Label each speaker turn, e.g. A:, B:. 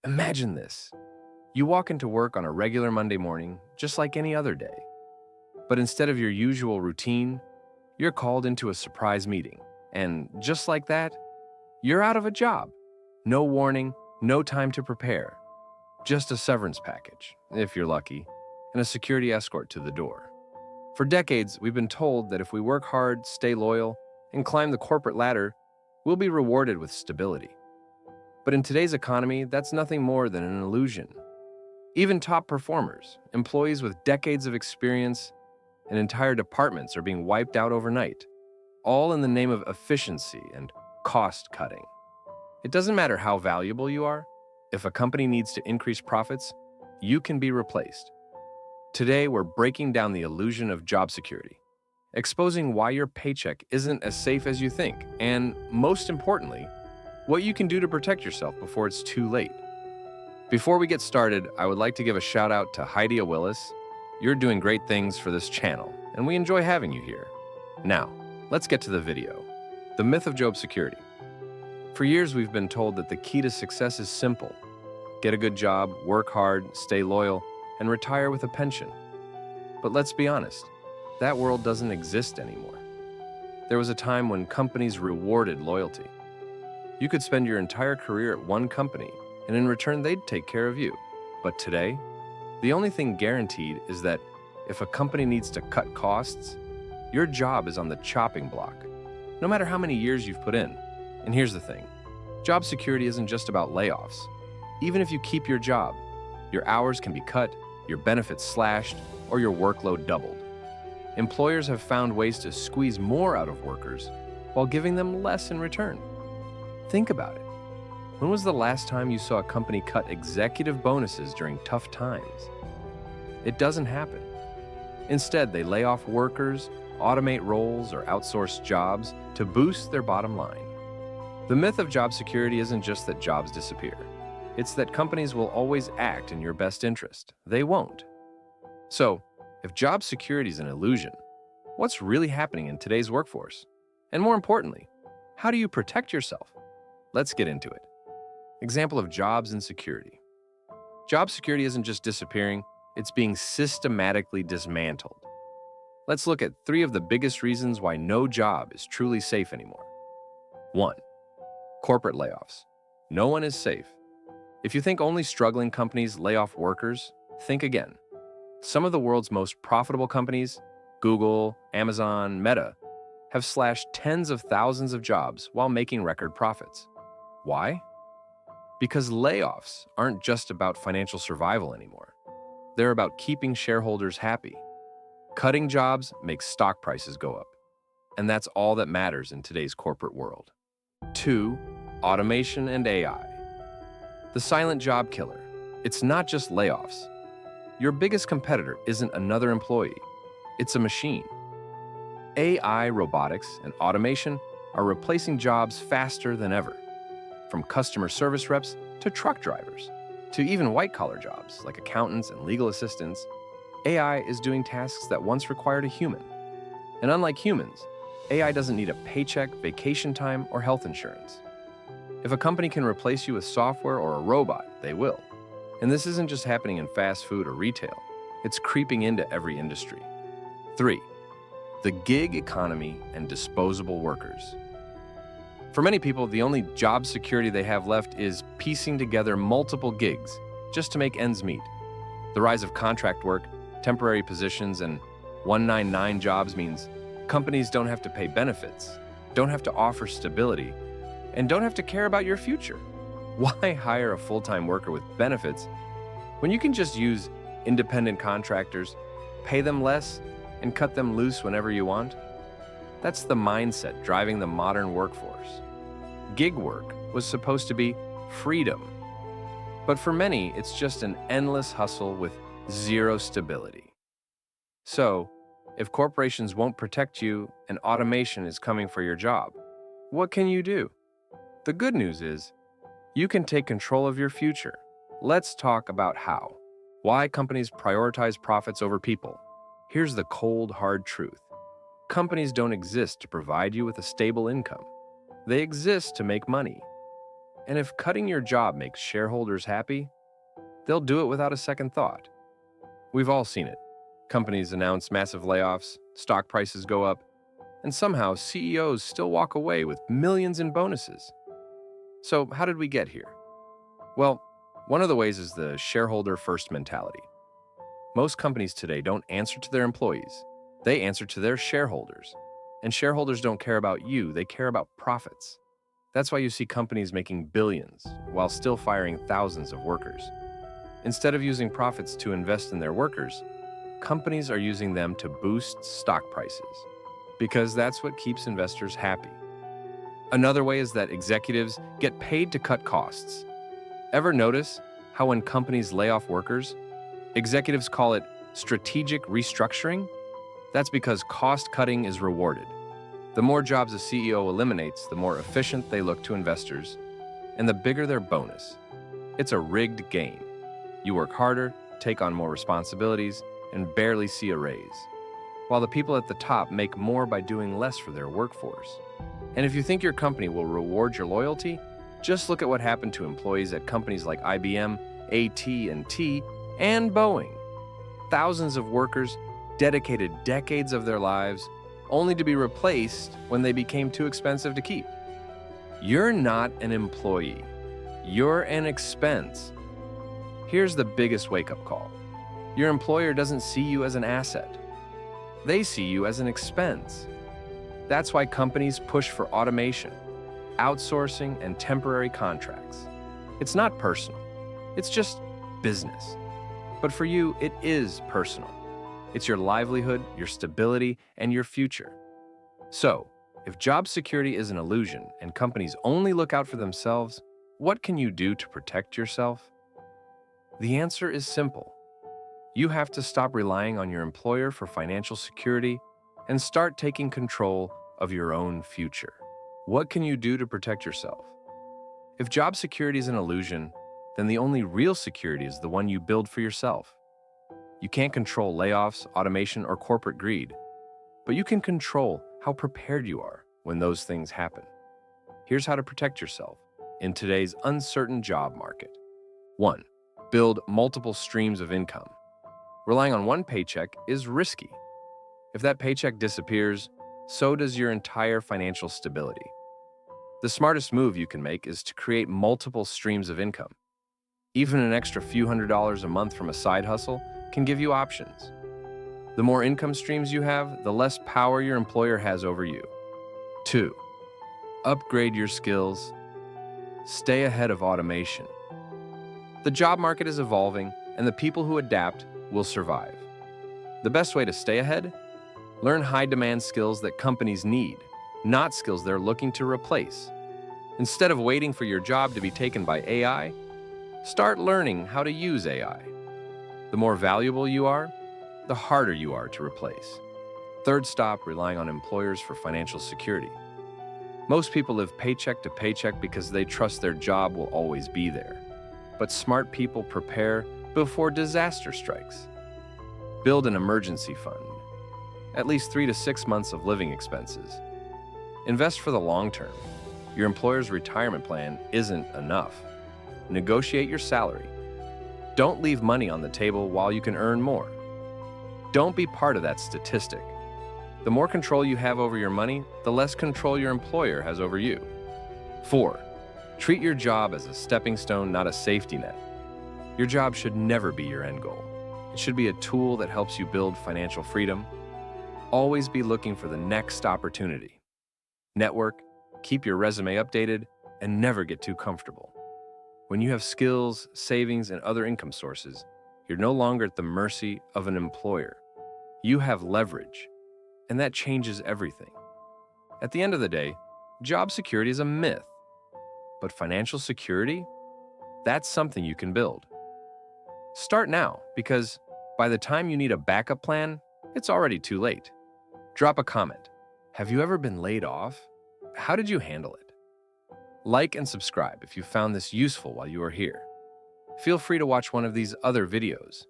A: Imagine this. You walk into work on a regular Monday morning, just like any other day. But instead of your usual routine, you're called into a surprise meeting. And just like that, you're out of a job. No warning, no time to prepare. Just a severance package, if you're lucky, and a security escort to the door. For decades, we've been told that if we work hard, stay loyal, and climb the corporate ladder, we'll be rewarded with stability. But in today's economy, that's nothing more than an illusion. Even top performers, employees with decades of experience, and entire departments are being wiped out overnight, all in the name of efficiency and cost cutting. It doesn't matter how valuable you are. If a company needs to increase profits, you can be replaced. Today, we're breaking down the illusion of job security, exposing why your paycheck isn't as safe as you think, and most importantly, what you can do to protect yourself before it's too late. Before we get started, I would like to give a shout out to Heidi Willis. You're doing great things for this channel, and we enjoy having you here. Now, let's get to the video. The myth of job security. For years, we've been told that the key to success is simple. Get a good job, work hard, stay loyal, and retire with a pension. But let's be honest, that world doesn't exist anymore. There was a time when companies rewarded loyalty. You could spend your entire career at one company, and in return, they'd take care of you. But today, the only thing guaranteed is that if a company needs to cut costs, your job is on the chopping block, no matter how many years you've put in. And here's the thing, job security isn't just about layoffs. Even if you keep your job, your hours can be cut, your benefits slashed, or your workload doubled. Employers have found ways to squeeze more out of workers while giving them less in return. Think about it. When was the last time you saw a company cut executive bonuses during tough times? It doesn't happen. Instead, they lay off workers, automate roles, or outsource jobs to boost their bottom line. The myth of job security isn't just that jobs disappear. It's that companies will always act in your best interest. They won't. So, if job security is an illusion, what's really happening in today's workforce? And more importantly, how do you protect yourself? Let's get into it. Example of jobs insecurity. Job security isn't just disappearing, it's being systematically dismantled. Let's look at 3 of the biggest reasons why no job is truly safe anymore. 1. Corporate layoffs. No one is safe. If you think only struggling companies lay off workers, think again. Some of the world's most profitable companies, Google, Amazon, Meta, have slashed tens of thousands of jobs while making record profits. Why? Because layoffs aren't just about financial survival anymore. They're about keeping shareholders happy. Cutting jobs makes stock prices go up. And that's all that matters in today's corporate world. 2. Automation and AI. The silent job killer. It's not just layoffs. Your biggest competitor isn't another employee. It's a machine. AI, robotics, and automation are replacing jobs faster than ever. From customer service reps to truck drivers, to even white-collar jobs like accountants and legal assistants, AI is doing tasks that once required a human. And unlike humans, AI doesn't need a paycheck, vacation time, or health insurance. If a company can replace you with software or a robot, they will. And this isn't just happening in fast food or retail. It's creeping into every industry. 3. The gig economy and disposable workers. For many people, the only job security they have left is piecing together multiple gigs just to make ends meet. The rise of contract work, temporary positions, and 199 jobs means companies don't have to pay benefits, don't have to offer stability, and don't have to care about your future. Why hire a full-time worker with benefits when you can just use independent contractors, pay them less, and cut them loose whenever you want? That's the mindset driving the modern workforce. Gig work was supposed to be freedom. But for many, it's just an endless hustle with zero stability. So, if corporations won't protect you and automation is coming for your job, what can you do? The good news is, you can take control of your future. Let's talk about how. Why companies prioritize profits over people. Here's the cold, hard truth. Companies don't exist to provide you with a stable income. They exist to make money. And if cutting your job makes shareholders happy, they'll do it without a second thought. We've all seen it. Companies announce massive layoffs, stock prices go up, and somehow CEOs still walk away with millions in bonuses. So, how did we get here? Well, one of the ways is the shareholder first mentality. Most companies today don't answer to their employees, they answer to their shareholders. And shareholders don't care about you, they care about profits. That's why you see companies making billions while still firing thousands of workers. Instead of using profits to invest in their workers, companies are using them to boost stock prices, because that's what keeps investors happy. Another way is that executives get paid to cut costs. Ever notice how when companies lay off workers, executives call it strategic restructuring? That's because cost cutting is rewarded. The more jobs a CEO eliminates, the more efficient they look to investors, and the bigger their bonus. It's a rigged game. You work harder, take on more responsibilities, and barely see a raise, while the people at the top make more by doing less for their workforce. And if you think your company will reward your loyalty, just look at what happened to employees at companies like IBM, AT&T, and Boeing. Thousands of workers dedicated decades of their lives only to be replaced when they became too expensive to keep. You're not an employee. You're an expense. Here's the biggest wake-up call. Your employer doesn't see you as an asset. They see you as an expense. That's why companies push for automation, outsourcing, and temporary contracts. It's not personal. It's just business. But for you, it is personal. It's your livelihood, your stability, and your future. So, if job security is an illusion and companies only look out for themselves, what can you do to protect yourself? The answer is simple. You have to stop relying on your employer for financial security and start taking control of your own future. What can you do to protect yourself? If job security is an illusion, then the only real security is the one you build for yourself. You can't control layoffs, automation, or corporate greed, but you can control how prepared you are when those things happen. Here's how to protect yourself in today's uncertain job market. 1. Build multiple streams of income. Relying on one paycheck is risky. If that paycheck disappears, so does your entire financial stability. The smartest move you can make is to create multiple streams of income. Even an extra few $100s a month from a side hustle can give you options. The more income streams you have, the less power your employer has over you. 2. Upgrade your skills. Stay ahead of automation. The job market is evolving, and the people who adapt will survive. The best way to stay ahead? Learn high-demand skills that companies need, not skills they're looking to replace. Instead of waiting for your job to be taken by AI, start learning how to use AI. The more valuable you are, the harder you are to replace. 3. Stop relying on employers for financial security. Most people live paycheck to paycheck because they trust their job will always be there. But smart people prepare before disaster strikes. Build an emergency fund, at least 3 to 6 months of living expenses. Invest for the long term. Your employer's retirement plan isn't enough. Negotiate your salary. Don't leave money on the table while you can earn more. Don't be part of that statistic. The more control you have over your money, the less control your employer has over you. 4. Treat your job as a stepping stone, not a safety net. Your job should never be your end goal. It should be a tool that helps you build financial freedom. Always be looking for the next opportunity. Network, keep your resume updated, and never get too comfortable. When you have skills, savings, and other income sources, you're no longer at the mercy of an employer. You have leverage, and that changes everything. At the end of the day, job security is a myth, but financial security, that's something you can build. Start now, because by the time you need a backup plan, it's already too late. Drop a comment. Have you ever been laid off? How did you handle it? Like and subscribe if you found this useful while you are here. Feel free to watch one of these other videos.